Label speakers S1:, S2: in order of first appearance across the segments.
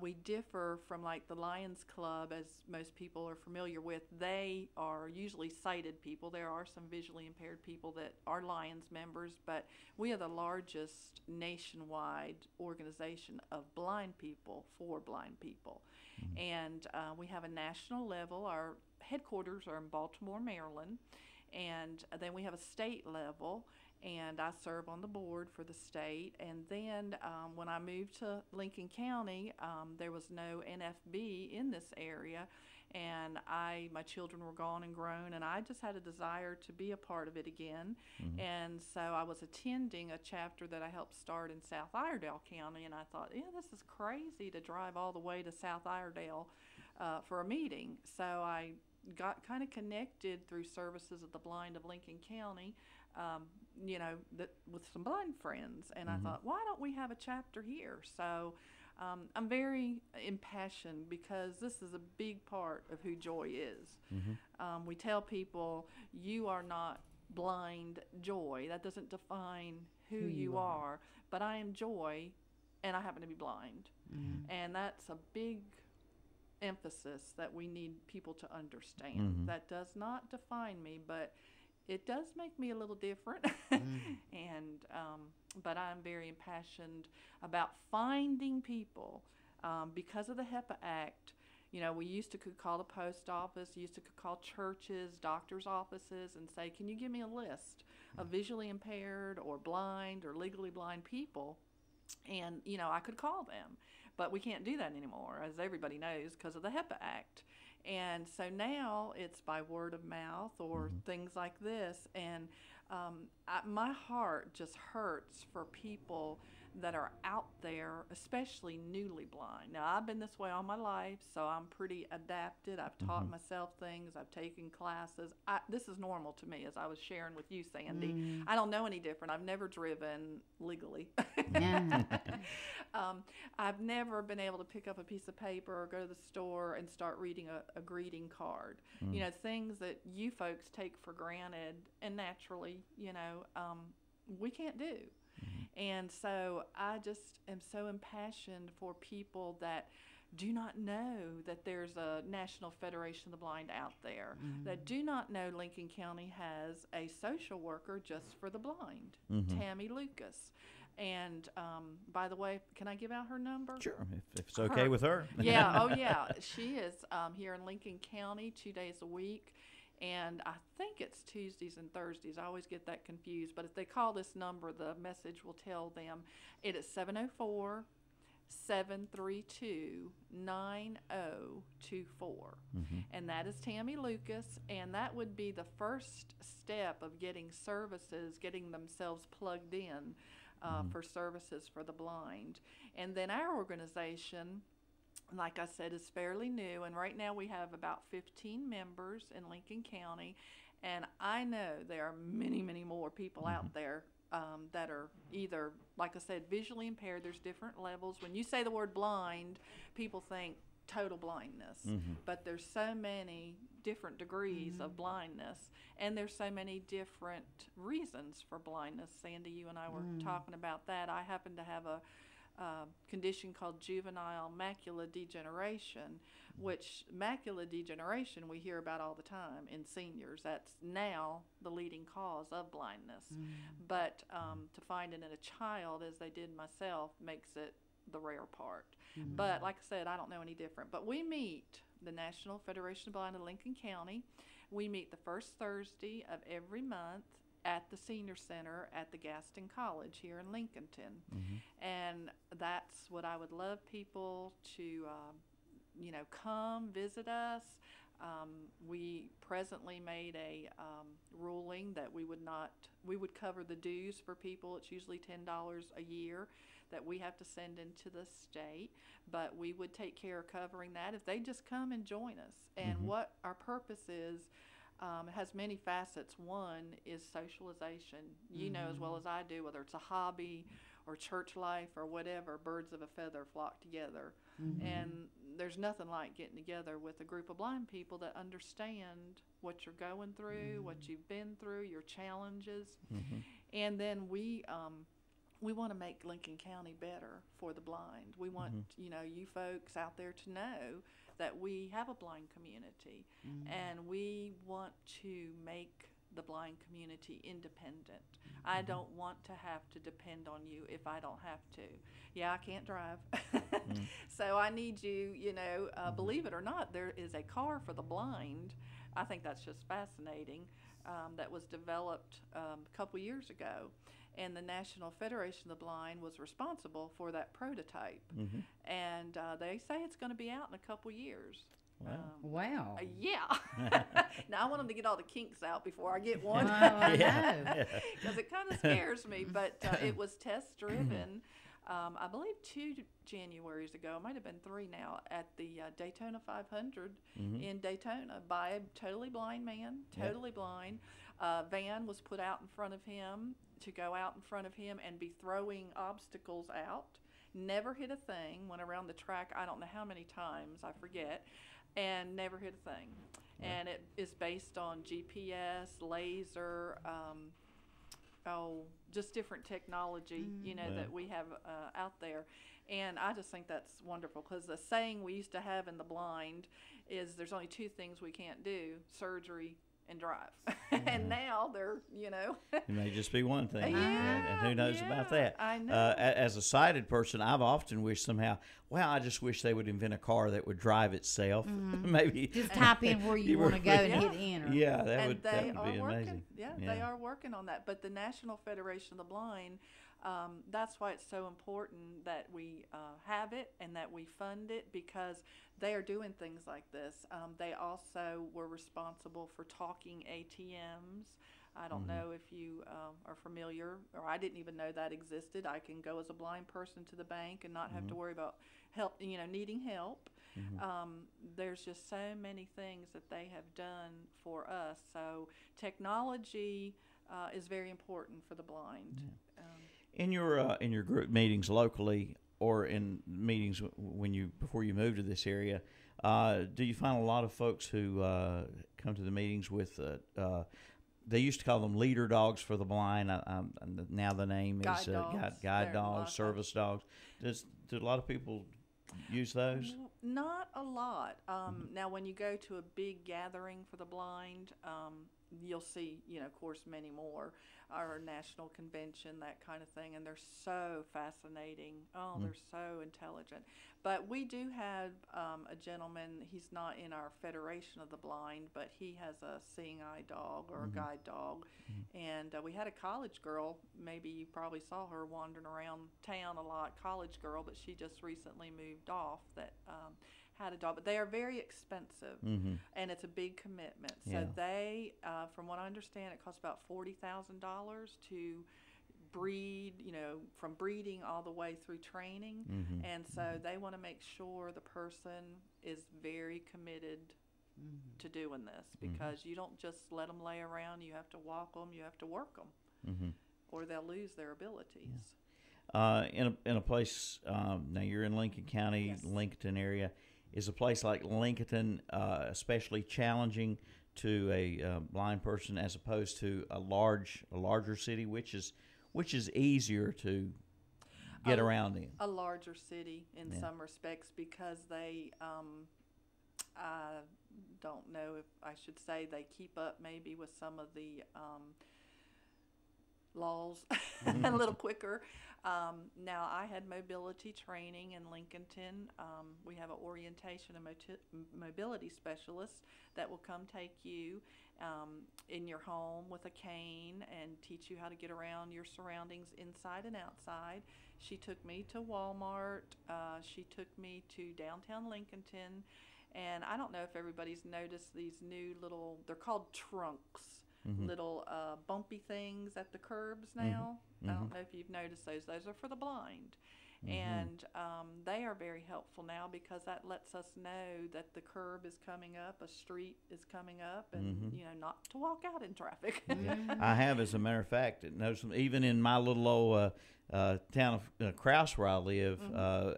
S1: We differ from like the Lions Club, as most people are familiar with. They are usually sighted people. There are some visually impaired people that are Lions members, but we are the largest nationwide organization of blind people for blind people. And we have a national level. Our headquarters are in Baltimore, Maryland. And then we have a state level, and I serve on the board for the state. And then when I moved to Lincoln County, there was no NFB in this area, and my children were gone and grown, and I just had a desire to be a part of it again. And so I was attending a chapter that I helped start in South Iredell County, and I thought, yeah, this is crazy to drive all the way to South Iredell for a meeting. So I got kind of connected through services of the blind of Lincoln County, with some blind friends. And I thought, why don't we have a chapter here? So I'm very impassioned because this is a big part of who Joy is. We tell people, you are not blind Joy. That doesn't define who you are. But I am Joy, and I happen to be blind. And that's a big emphasis that we need people to understand. That does not define me, but it does make me a little different. And but I'm very impassioned about finding people because of the HEPA Act. We used to could call the post office, used to could call churches, doctors' offices, and say, can you give me a list of visually impaired or blind or legally blind people? And, I could call them. But we can't do that anymore, as everybody knows, because of the HEPA Act. And so now it's by word of mouth or things like this. And my heart just hurts for people that are out there, especially newly blind. Now, I've been this way all my life, so I'm pretty adapted. I've taught myself things. I've taken classes. This is normal to me, as I was sharing with you, Sandy. I don't know any different. I've never driven legally. I've never been able to pick up a piece of paper or go to the store and start reading a greeting card. Things that you folks take for granted and naturally, we can't do. And so I just am so impassioned for people that do not know that there's a National Federation of the Blind out there, that do not know Lincoln County has a social worker just for the blind, Tammy Lucas. And by the way, can I give out her number?
S2: Sure, if it's okay with her.
S1: Yeah, oh yeah. She is here in Lincoln County 2 days a week. And I think it's Tuesdays and Thursdays. I always get that confused. But if they call this number, the message will tell them. It is 704-732-9024. And that is Tammy Lucas. And that would be the first step of getting services, getting themselves plugged in for services for the blind. And then our organization, like I said, is fairly new, and right now we have about 15 members in Lincoln County, and I know there are many, many more people out there that are either, like I said, visually impaired. There's different levels. When you say the word blind, people think total blindness, but there's so many different degrees of blindness, and there's so many different reasons for blindness. Sandy, you and I were talking about that. I happen to have a condition called juvenile macular degeneration, which macular degeneration we hear about all the time in seniors. That's now the leading cause of blindness. But to find it in a child, as they did myself, makes it the rare part. But like I said, I don't know any different. But we meet, the National Federation of Blind in Lincoln County. We meet the first Thursday of every month at the Senior Center at the Gaston College here in Lincolnton. And that's what I would love people to, come visit us. We presently made a ruling that we would cover the dues for people. It's usually $10 a year that we have to send into the state, but we would take care of covering that if they just come and join us. And what our purpose is, it has many facets. One is socialization. You know as well as I do, whether it's a hobby or church life or whatever, birds of a feather flock together. And there's nothing like getting together with a group of blind people that understand what you're going through, what you've been through, your challenges. And then we we want to make Lincoln County better for the blind. We want, you know, you folks out there to know that we have a blind community, and we want to make the blind community independent. I don't want to have to depend on you if I don't have to. Yeah, I can't drive. So I need you, you know, believe it or not, there is a car for the blind. I think that's just fascinating. That was developed a couple years ago. And the National Federation of the Blind was responsible for that prototype. And they say it's going to be out in a couple years.
S2: Wow.
S3: Wow.
S1: Yeah. Now, I want them to get all the kinks out before I get one.
S3: Oh, I know.
S1: Because it kind of scares me. But it was test-driven, I believe 2 Januaries ago. It might have been 3 now, at the Daytona 500 in Daytona by a totally blind man, totally blind. Van was put out in front of him to go out in front of him and be throwing obstacles out. Never hit a thing. Went around the track, I don't know how many times, I forget, and never hit a thing. And it is based on GPS, laser, just different technology, you know, that we have out there. And I just think that's wonderful, because the saying we used to have in the blind is there's only 2 things we can't do: surgery and drive. And now they're, you know.
S2: It may just be one thing.
S1: Yeah,
S2: and who knows about that?
S1: I know.
S2: As a sighted person, I've often wished somehow, well, I just wish they would invent a car that would drive itself. Maybe.
S3: Just type in where you want to go and hit enter.
S2: Yeah, that
S1: And
S2: would
S1: they
S2: be
S1: are working.
S2: amazing.
S1: Yeah, they are working on that. But the National Federation of the Blind, that's why it's so important that we have it and that we fund it, because they are doing things like this. They also were responsible for talking ATMs. I don't know if you are familiar, or I didn't even know that existed. I can go as a blind person to the bank and not have to worry about help, you know, needing help. There's just so many things that they have done for us. So technology is very important for the blind.
S2: In your group meetings locally, or in meetings before you moved to this area, do you find a lot of folks who come to the meetings with they used to call them leader dogs for the blind. Now the name is guide dogs, service dogs. Do a lot of people use those?
S1: Not a lot. Now, when you go to a big gathering for the blind, you'll see, you know, of course, many more. Our national convention, that kind of thing, and they're so fascinating. Oh, they're so intelligent. But we do have a gentleman. He's not in our Federation of the Blind, but he has a seeing eye dog or a guide dog. And we had a college girl. Maybe you probably saw her wandering around town a lot. College girl, but she just recently moved off. That had a dog, but they are very expensive, and it's a big commitment. So they, from what I understand, it costs about $40,000 to breed, you know, from breeding all the way through training. And so they want to make sure the person is very committed to doing this, because you don't just let them lay around. You have to walk them, you have to work them, or they'll lose their abilities.
S2: In a place, now you're in Lincoln County, Lincoln area. Is a place like Lincoln especially challenging to a blind person as opposed to a larger city, which is easier to get around in?
S1: A larger city in some respects, because they, I don't know if I should say they keep up maybe with some of the laws a little quicker. Now, I had mobility training in Lincolnton. We have an orientation and mobility specialist that will come take you in your home with a cane and teach you how to get around your surroundings inside and outside. She took me to Walmart. She took me to downtown Lincolnton. And I don't know if everybody's noticed these new little, they're called trunks. Little bumpy things at the curbs now. I don't know if you've noticed those. Those are for the blind. And they are very helpful now, because that lets us know that the curb is coming up, a street is coming up, and, you know, not to walk out in traffic.
S2: I have, as a matter of fact, even in my little old town of Krause, where I live,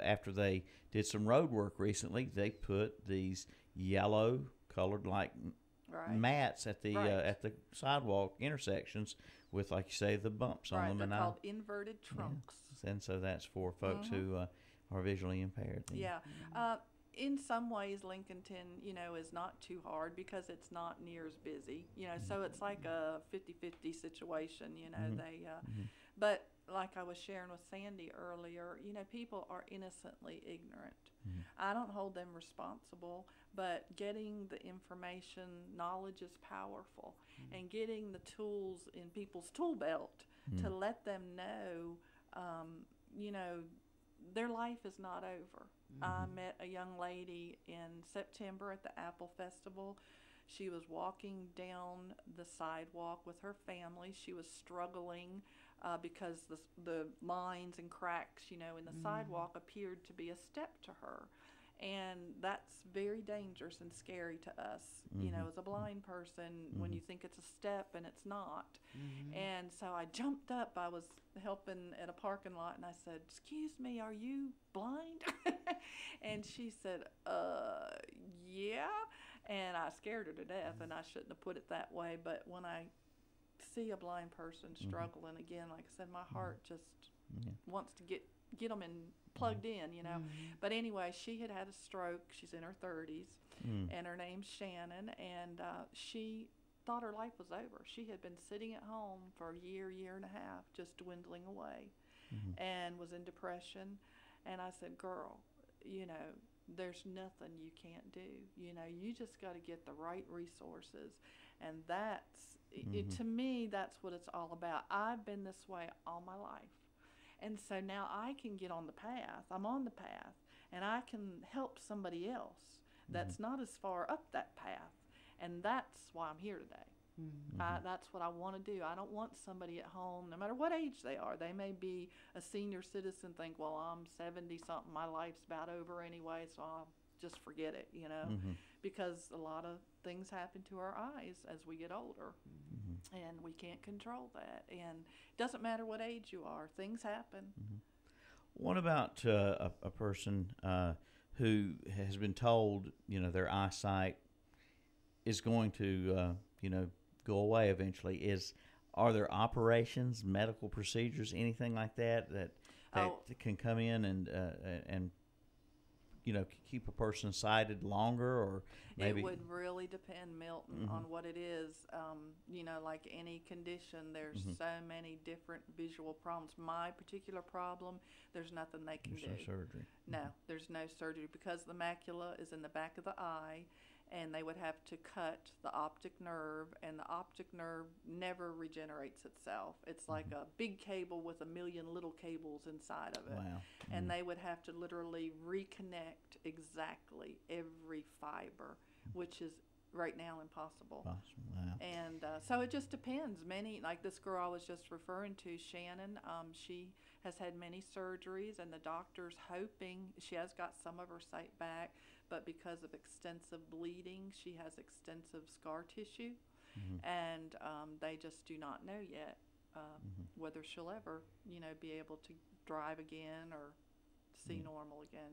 S2: after they did some road work recently, they put these yellow colored, like
S1: Right.
S2: mats at the
S1: Right.
S2: at the sidewalk intersections with, like you say, the bumps on
S1: Right.
S2: them,
S1: They're
S2: and
S1: called inverted trunks.
S2: and so that's for folks who are visually impaired. Then.
S1: Yeah. In some ways, Lincolnton, is not too hard because it's not near as busy, so it's like a 50-50 situation, they, but like I was sharing with Sandy earlier, people are innocently ignorant. I don't hold them responsible, but getting the information, knowledge is powerful, and getting the tools in people's tool belt to let them know, their life is not over. I met a young lady in September at the Apple Festival. She was walking down the sidewalk with her family. She was struggling because the lines and cracks, in the sidewalk appeared to be a step to her. And that's very dangerous and scary to us, as a blind person, when you think it's a step and it's not. And so I jumped up. I was helping at a parking lot, and I said, "Excuse me, are you blind?" And she said, yeah. And I scared her to death, and I shouldn't have put it that way. But when I see a blind person struggling, again, like I said, my heart just wants to get them plugged in, But anyway, she had a stroke. She's in her 30s, and her name's Shannon, and she thought her life was over. She had been sitting at home for a year and a half, just dwindling away, and was in depression. And I said, "Girl, there's nothing you can't do. You just got to get the right resources." And that's, to me, that's what it's all about. I've been this way all my life. And so now I can get on the path. I'm on the path, and I can help somebody else that's not as far up that path. And that's why I'm here today. That's what I want to do. I don't want somebody at home, no matter what age they are. They may be a senior citizen, think, well, I'm 70-something, my life's about over anyway, so I'll just forget it, because a lot of things happen to our eyes as we get older, and we can't control that. And it doesn't matter what age you are, things happen.
S2: What about a person who has been told, their eyesight is going to, go away eventually? Are there operations, medical procedures, anything like that can come in and keep a person sighted longer, or maybe?
S1: It would really depend, Milton, on what it is. Like any condition, there's so many different visual problems. My particular problem, there's nothing they can do.
S2: There's no surgery.
S1: No, there's no surgery because the macula is in the back of the eye, and they would have to cut the optic nerve, and the optic nerve never regenerates itself. It's like a big cable with a million little cables inside of it.
S2: Wow.
S1: And they would have to literally reconnect exactly every fiber, which is right now impossible.
S2: Wow.
S1: And so it just depends. Many, like this girl I was just referring to, Shannon, she has had many surgeries, and the doctor's hoping, she has got some of her sight back, but because of extensive bleeding, she has extensive scar tissue, and they just do not know yet whether she'll ever, be able to drive again or see normal again.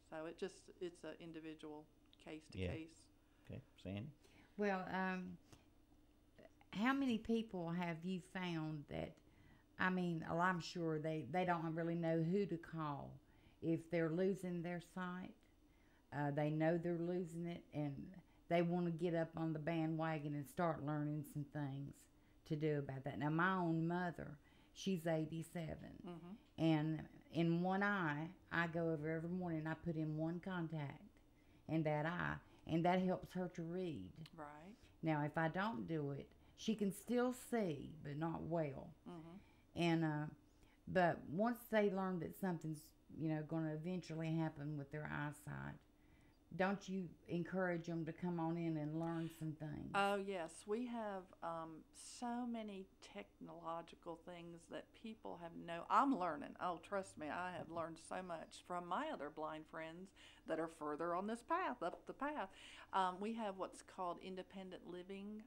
S1: So it's an individual case to case.
S2: Okay, Sandy?
S3: Well, how many people have you found that, I'm sure they don't really know who to call if they're losing their sight. They know they're losing it, and they want to get up on the bandwagon and start learning some things to do about that. Now, my own mother, she's 87, and in one eye, I go over every morning, I put in one contact in that eye, and that helps her to read.
S1: Right.
S3: Now, if I don't do it, she can still see, but not well. And but once they learn that something's going to eventually happen with their eyesight, don't you encourage them to come on in and learn some things?
S1: Oh, yes. We have so many technological things that people have I'm learning. Oh, trust me, I have learned so much from my other blind friends that are further on this path, up the path. We have what's called independent living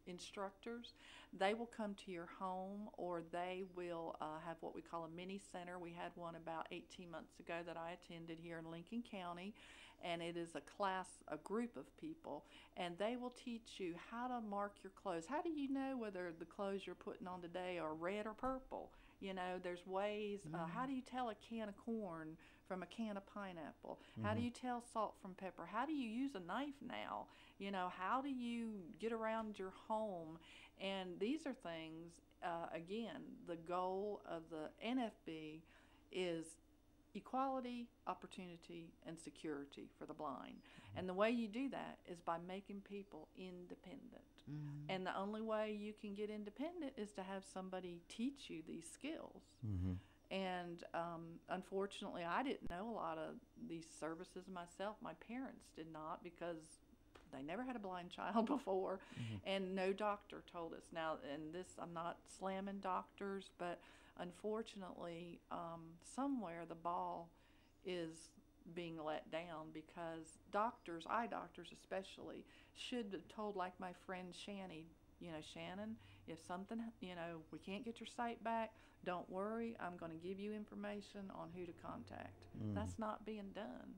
S1: instructors. They will come to your home, or they will have what we call a mini center. We had one about 18 months ago that I attended here in Lincoln County, and it is a class, a group of people, and they will teach you how to mark your clothes. How do you know whether the clothes you're putting on today are red or purple? You know, there's ways. How do you tell a can of corn from a can of pineapple? How do you tell salt from pepper? How do you use a knife now? You know, how do you get around your home? And these are things, again, the goal of the NFB is equality, opportunity, and security for the blind. And the way you do that is by making people independent. And the only way you can get independent is to have somebody teach you these skills. And unfortunately, I didn't know a lot of these services myself. My parents did not, because they never had a blind child before, and no doctor told us. Now, and this, I'm not slamming doctors, but unfortunately, somewhere the ball is being let down, because doctors, eye doctors especially, should have told, like my friend Shanny, you know, Shannon, if something, you know, we can't get your sight back, don't worry, I'm going to give you information on who to contact. That's not being done.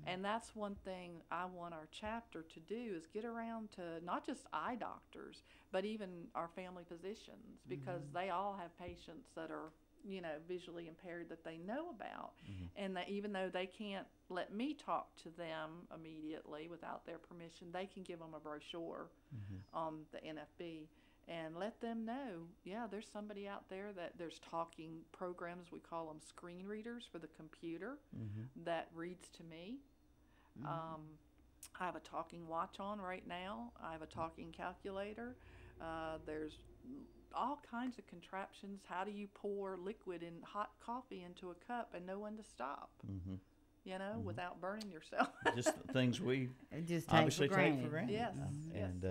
S1: And that's one thing I want our chapter to do, is get around to not just eye doctors, but even our family physicians, because they all have patients that are, you know, visually impaired that they know about. And that even though they can't let me talk to them immediately without their permission, they can give them a brochure on the NFB and let them know, yeah, there's somebody out there that there's talking programs, we call them screen readers for the computer, that reads to me. I have a talking watch on right now. I have a talking calculator. There's all kinds of contraptions. How do you pour liquid in hot coffee into a cup and know when to stop? You know, without burning yourself.
S2: Just things we
S3: just
S2: obviously
S3: take for granted.
S1: Yes,
S2: and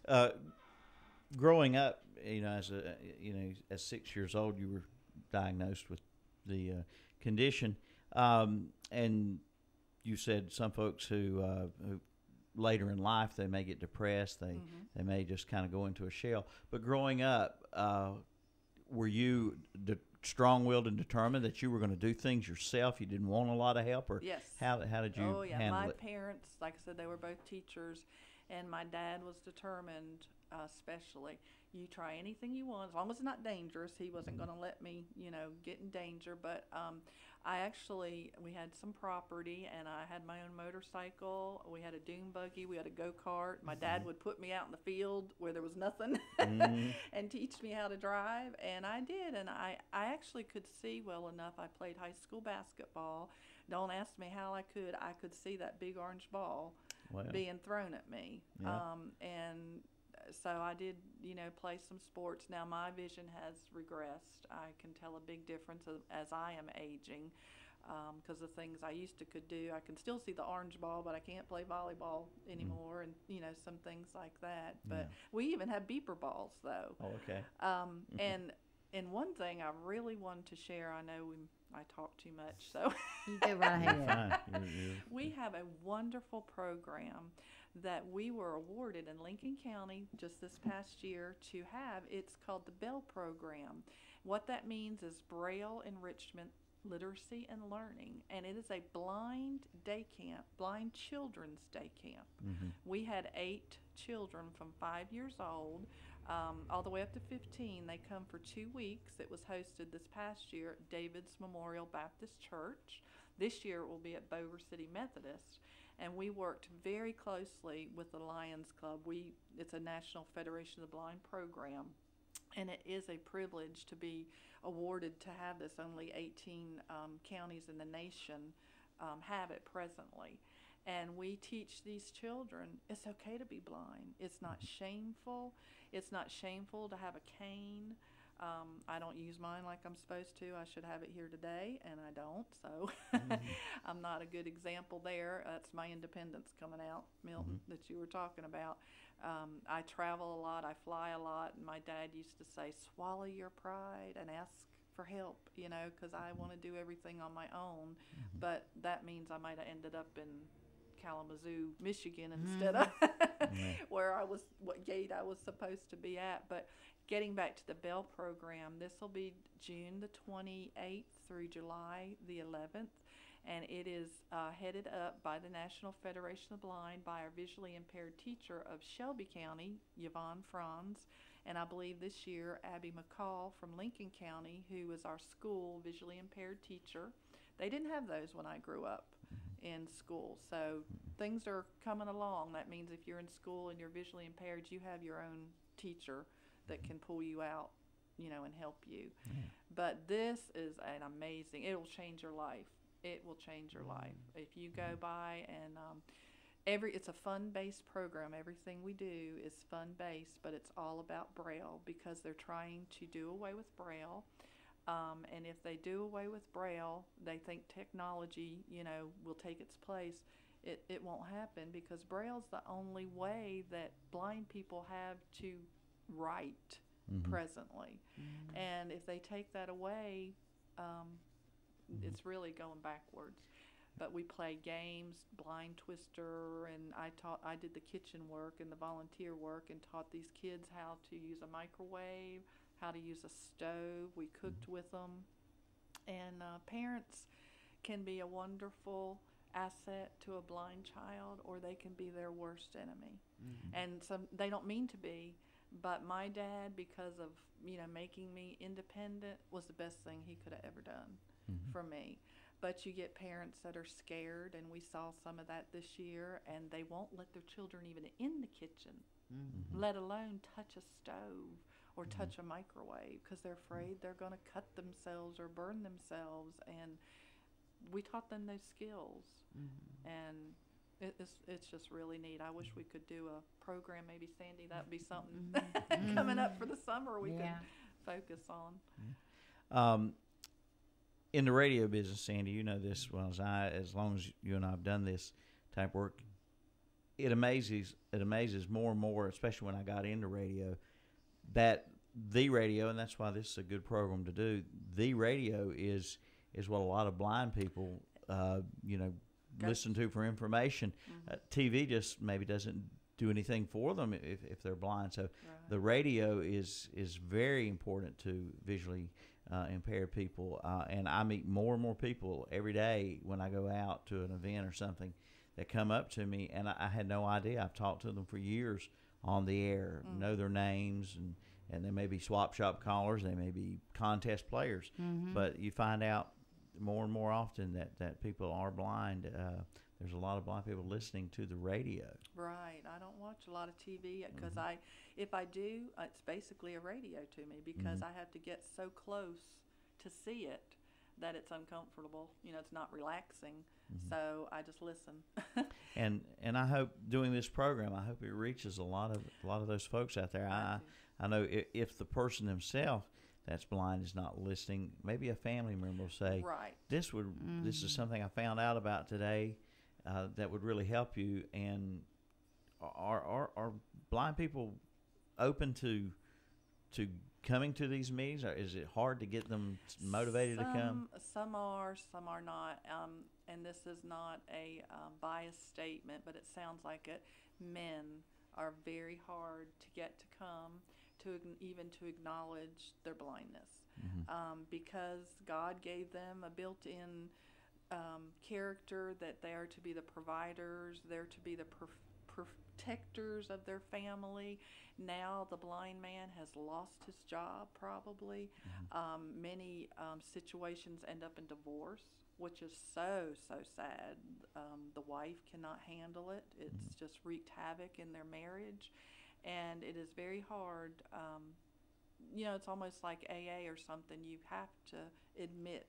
S1: yes.
S2: growing up, you know, as 6 years old, you were diagnosed with the condition, and you said some folks who later in life they may get depressed, they may just kind of go into a shell. But growing up, were you strong-willed and determined that you were going to do things yourself? You didn't want a lot of help, or
S1: yes.
S2: How did you handle
S1: my
S2: it?
S1: parents, like I said, they were both teachers, and my dad was determined, especially, you try anything you want as long as it's not dangerous. He wasn't going to let me, you know, get in danger. But we had some property, and I had my own motorcycle. We had a dune buggy. We had a go-kart. My dad would put me out in the field where there was nothing and teach me how to drive, and I did. And I actually could see well enough. I played high school basketball. Don't ask me how I could. I could see that big orange ball being thrown at me. And so I did, you know, play some sports. Now my vision has regressed. I can tell a big difference as I am aging, because the things I used to could do, I can still see the orange ball, but I can't play volleyball anymore, and you know, some things like that. But we even have beeper balls, though.
S2: Oh, okay.
S1: And one thing I really wanted to share, I know I talk too much, so
S3: You go right ahead.
S1: we have a wonderful program that we were awarded in Lincoln County just this past year to have. It's called the Bell Program. What that means is Braille Enrichment, Literacy, and Learning, and it is a blind day camp, blind children's day camp. We had 8 children from 5 years old all the way up to 15. They come for 2 weeks. It was hosted this past year at David's Memorial Baptist Church. This year it will be at Bover City Methodist. And we worked very closely with the Lions Club. It's a National Federation of the Blind program, and it is a privilege to be awarded to have this. Only 18 counties in the nation have it presently. And we teach these children it's okay to be blind. It's not shameful. It's not shameful to have a cane. I don't use mine like I'm supposed to. I should have it here today, and I don't, so I'm not a good example there. That's my independence coming out, Milton, that you were talking about. I travel a lot. I fly a lot, and my dad used to say, swallow your pride and ask for help, you know, because I want to do everything on my own, but that means I might have ended up in Kalamazoo, Michigan, instead of where what gate I was supposed to be at. But getting back to the Bell program, this will be June the 28th through July the 11th. And it is headed up by the National Federation of the Blind by our visually impaired teacher of Shelby County, Yvonne Franz. And I believe this year, Abby McCall from Lincoln County, who is our school visually impaired teacher. They didn't have those when I grew up in school. So things are coming along. That means if you're in school and you're visually impaired, you have your own teacher that can pull you out, and help you. But this is an amazing, it will change your life. It will change your life. If you go by and it's a fun-based program. Everything we do is fun-based, but it's all about Braille because they're trying to do away with Braille. And if they do away with Braille, they think technology, will take its place. It won't happen because Braille's the only way that blind people have to write presently. And if they take that away, it's really going backwards. But we play games, blind twister, and I did the kitchen work and the volunteer work and taught these kids how to use a microwave, how to use a stove. We cooked with them. And parents can be a wonderful asset to a blind child, or they can be their worst enemy. And they don't mean to be, but my dad, because of making me independent, was the best thing he could have ever done for me. But you get parents that are scared, and we saw some of that this year, and they won't let their children even in the kitchen, let alone touch a stove or touch a microwave, because they're afraid they're going to cut themselves or burn themselves. And we taught them those skills, and it's just really neat. I wish we could do a program, maybe, Sandy, that would be something coming up for the summer we could focus on.
S2: In the radio business, Sandy, you know this well as long as you and I have done this type of work, it amazes more and more, especially when I got into radio, that the radio, and that's why this is a good program to do, the radio is what a lot of blind people, listen to for information. TV just maybe doesn't do anything for them if they're blind. So the radio is very important to visually impaired people, and I meet more and more people every day when I go out to an event or something that come up to me, and I had no idea. I've talked to them for years on the air, know their names, and they may be swap shop callers, they may be contest players, but you find out more and more often that people are blind. There's a lot of blind people listening to the radio. Right.
S1: I don't watch a lot of TV because if I do, it's basically a radio to me because I have to get so close to see it that it's uncomfortable. It's not relaxing. So I just listen.
S2: and I hope doing this program, I hope it reaches a lot of those folks out there. I know if the person themselves that's blind is not listening, maybe a family member will say, this is something I found out about today. That would really help you. And are blind people open to coming to these meetings? Or is it hard to get them motivated to come?
S1: Some are not. And this is not a biased statement, but it sounds like it. Men are very hard to get to come even to acknowledge their blindness, because God gave them a built-in character that they are to be the providers, they're to be the protectors of their family. Now the blind man has lost his job probably. Many situations end up in divorce, which is so sad. The wife cannot handle it. It's just wreaked havoc in their marriage, and it is very hard. It's almost like AA or something. You have to admit,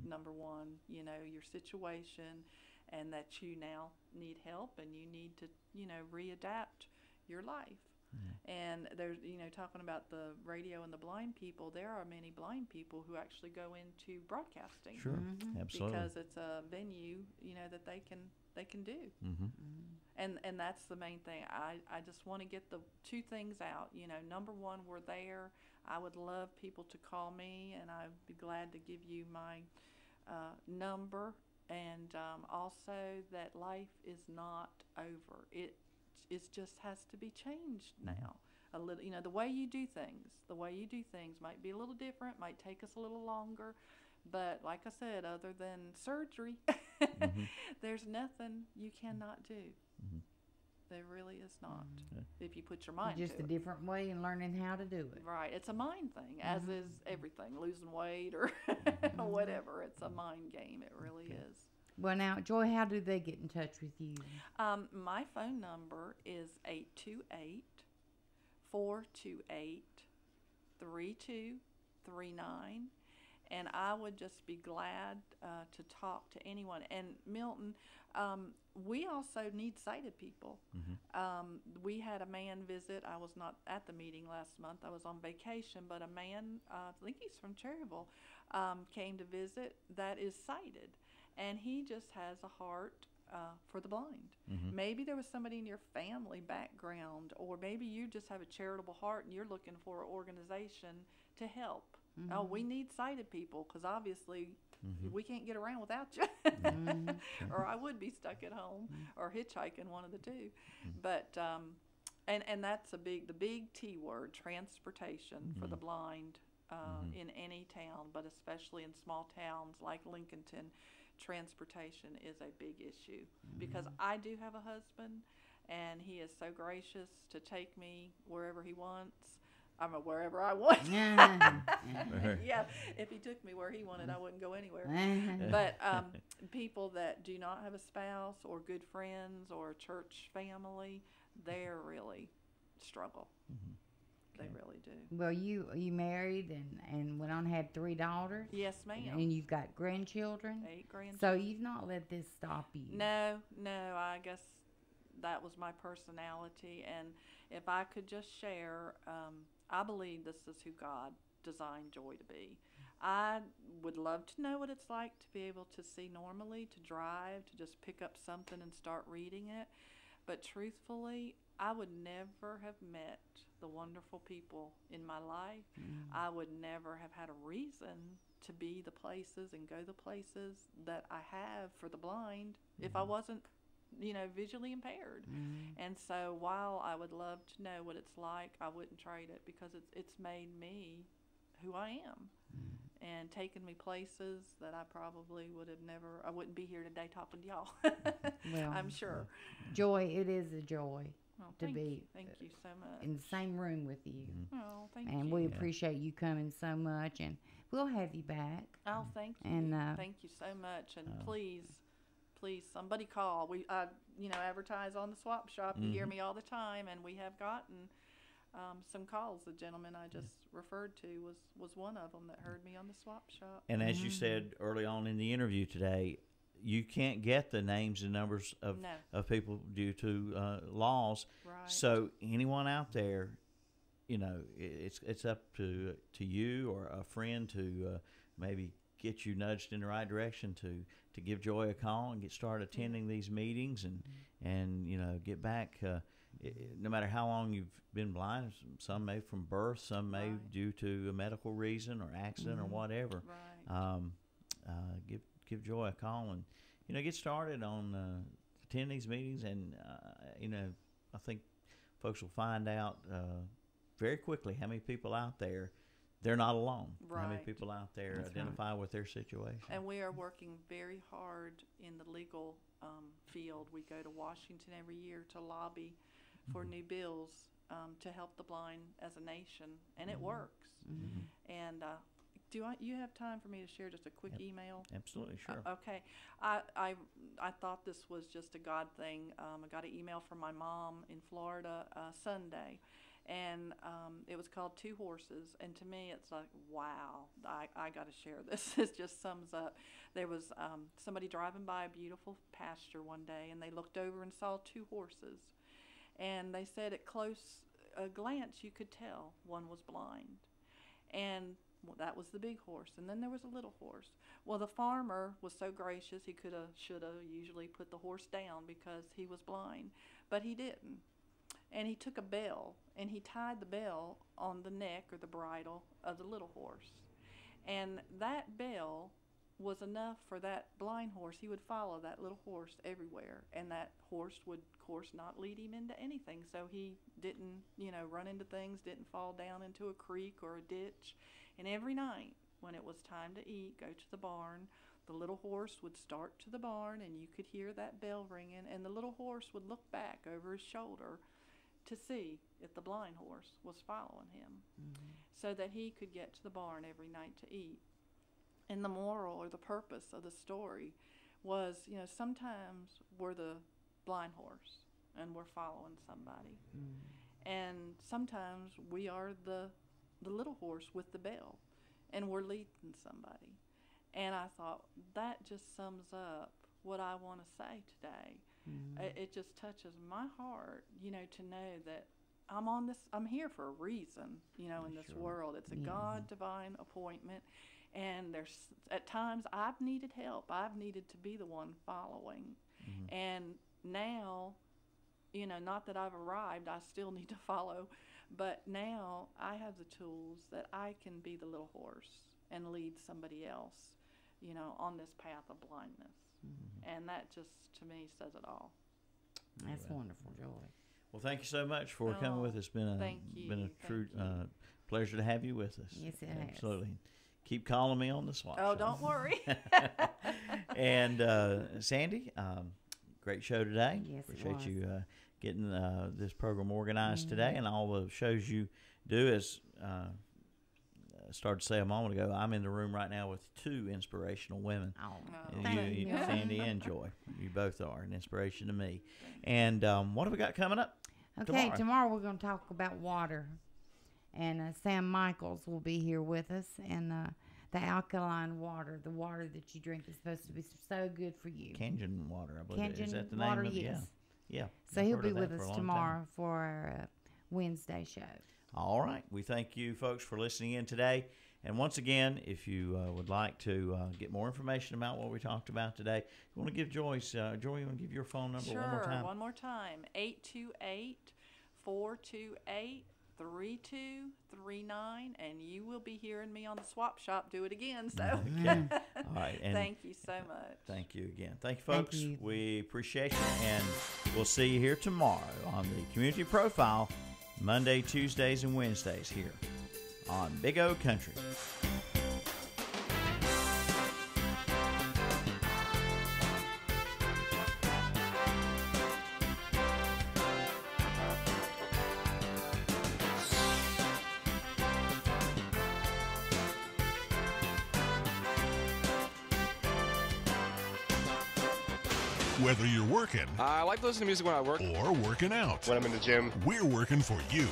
S1: number one, your situation, and that you now need help and you need to, readapt your life. And there's, talking about the radio and the blind people, there are many blind people who actually go into broadcasting.
S2: Sure, absolutely.
S1: Because it's a venue, that they can do. And that's the main thing. I just want to get the two things out. Number one, we're there. I would love people to call me, and I'd be glad to give you my number and also that life is not over. It just has to be changed now. A little, the way you do things might be a little different, might take us a little longer, but like I said, other than surgery, there's nothing you cannot do. There really is not, if you put your mind
S3: Just
S1: to
S3: a
S1: it.
S3: different way in learning how to do it.
S1: Right, it's a mind thing, as is everything, losing weight or whatever. It's a mind game. It really is.
S3: Well, now, Joy, how do they get in touch with you?
S1: My phone number is 828-428-3239, and I would just be glad to talk to anyone. And Milton, we also need sighted people. We had a man visit. I was not at the meeting last month. I was on vacation, but a man, I think he's from Cherryville, came to visit that is sighted. And he just has a heart for the blind. Maybe there was somebody in your family background, or maybe you just have a charitable heart and you're looking for an organization to help. Oh, we need sighted people, because obviously we can't get around without you. Or I would be stuck at home or hitchhiking, one of the two. But and that's the big T word, transportation for the blind in any town, but especially in small towns like Lincolnton. Transportation is a big issue, because I do have a husband, and he is so gracious to take me wherever he wants. Wherever I want. Yeah, if he took me where he wanted, I wouldn't go anywhere. But people that do not have a spouse or good friends or a church family, they're really struggle. They really do.
S3: Well, you married and went on and had 3 daughters?
S1: Yes, ma'am.
S3: And you've got grandchildren?
S1: 8 grandchildren.
S3: So you've not let this stop you?
S1: No, I guess that was my personality. And if I could just share, I believe this is who God designed Joy to be. I would love to know what it's like to be able to see normally, to drive, to just pick up something and start reading it. But truthfully, I would never have met the wonderful people in my life. I would never have had a reason to be the places and go the places that I have for the blind if I wasn't, visually impaired. And so while I would love to know what it's like, I wouldn't trade it, because it's made me who I am. And taken me places that I probably I wouldn't be here today talking to y'all.
S3: Well,
S1: I'm sure.
S3: Joy, it is a joy to be
S1: thank you so much.
S3: in the same room with you.
S1: Oh, thank you.
S3: And we appreciate you coming so much, and we'll have you back.
S1: Oh, thank you.
S3: And
S1: thank you so much. And please, somebody call. We, advertise on the swap shop. You hear me all the time, and we have gotten some calls. The gentleman I just referred to was one of them that heard me on the swap shop.
S2: And as you said early on in the interview today, you can't get the names and numbers of people due to laws.
S1: Right.
S2: So anyone out there, it's up to you or a friend to maybe get you nudged in the right direction to give Joy a call and get started attending these meetings and get back. No matter how long you've been blind, some may from birth, some may due to a medical reason or accident or whatever.
S1: Right.
S2: Give Joy a call and get started on attending these meetings, and I think folks will find out very quickly how many people out there, they're not alone.
S1: Right.
S2: How many people out there identify with their situation.
S1: And we are working very hard in the legal field. We go to Washington every year to lobby for new bills to help the blind as a nation, and it works. And you have time for me to share just a quick email?
S2: Absolutely, sure.
S1: Okay. I thought this was just a God thing. I got an email from my mom in Florida Sunday, and it was called Two Horses. And to me, it's like, wow, I got to share this. It just sums up. There was somebody driving by a beautiful pasture one day, and they looked over and saw 2 horses. And they said at close glance, you could tell one was blind. And that was the big horse. And then there was a little horse. Well, the farmer was so gracious, he should have usually put the horse down because he was blind. But he didn't. And he took a bell, and he tied the bell on the neck or the bridle of the little horse. And that bell was enough for that blind horse. He would follow that little horse everywhere, and that horse would, of course, not lead him into anything. So he didn't, run into things, didn't fall down into a creek or a ditch. And every night when it was time to eat, go to the barn, the little horse would start to the barn, and you could hear that bell ringing, and the little horse would look back over his shoulder to see if the blind horse was following him, so that he could get to the barn every night to eat. And the moral or the purpose of the story was, sometimes we're the blind horse and we're following somebody. And sometimes we are the little horse with the bell and we're leading somebody. And I thought, that just sums up what I want to say today. It just touches my heart, to know that I'm here for a reason, in this world. It's a God divine appointment. And at times I've needed help. I've needed to be the one following. And now, not that I've arrived, I still need to follow. But now I have the tools that I can be the little horse and lead somebody else, on this path of blindness. And that just, to me, says it all.
S3: That's wonderful, Joy.
S2: Well, thank you so much for coming with us. It's been a true pleasure to have you with us.
S3: Yes, it has.
S2: Absolutely. Keep calling me on the swap
S1: Oh,
S2: shop.
S1: don't worry.
S2: And Sandy, great show today.
S3: Yes,
S2: appreciate you getting this program organized today, and all the shows you do. As I started to say a moment ago, I'm in the room right now with two inspirational women.
S3: Thank you.
S2: Sandy and Joy. You both are an inspiration to me. And what have we got coming up?
S3: Okay, tomorrow we're going to talk about water. And Sam Michaels will be here with us. And the alkaline water, the water that you drink, is supposed to be so good for you.
S2: Kangen water, I believe.
S3: Kangen
S2: Is that the
S3: water,
S2: name of it?
S3: yes.
S2: Yeah.
S3: So
S2: I've
S3: he'll
S2: heard
S3: be
S2: of
S3: with
S2: that for a
S3: us
S2: long
S3: tomorrow
S2: time.
S3: for our Wednesday show.
S2: All right. We thank you, folks, for listening in today. And once again, if you would like to get more information about what we talked about today, you want to give Joyce, Joy, you want to give your phone number one more time?
S1: Sure, one more time. 828-428-3239, and you will be hearing me on the swap shop do it again. So,
S2: Okay. All right. And
S1: thank you so much.
S2: Thank you again. Thank you, folks.
S3: Thank you.
S2: We appreciate you, and we'll see you here tomorrow on the Community Profile, Monday, Tuesdays, and Wednesdays here on Big O Country.
S4: Whether you're working
S5: I like listening to music when I work.
S4: or working out,
S5: When I'm in the gym.
S4: we're working for you.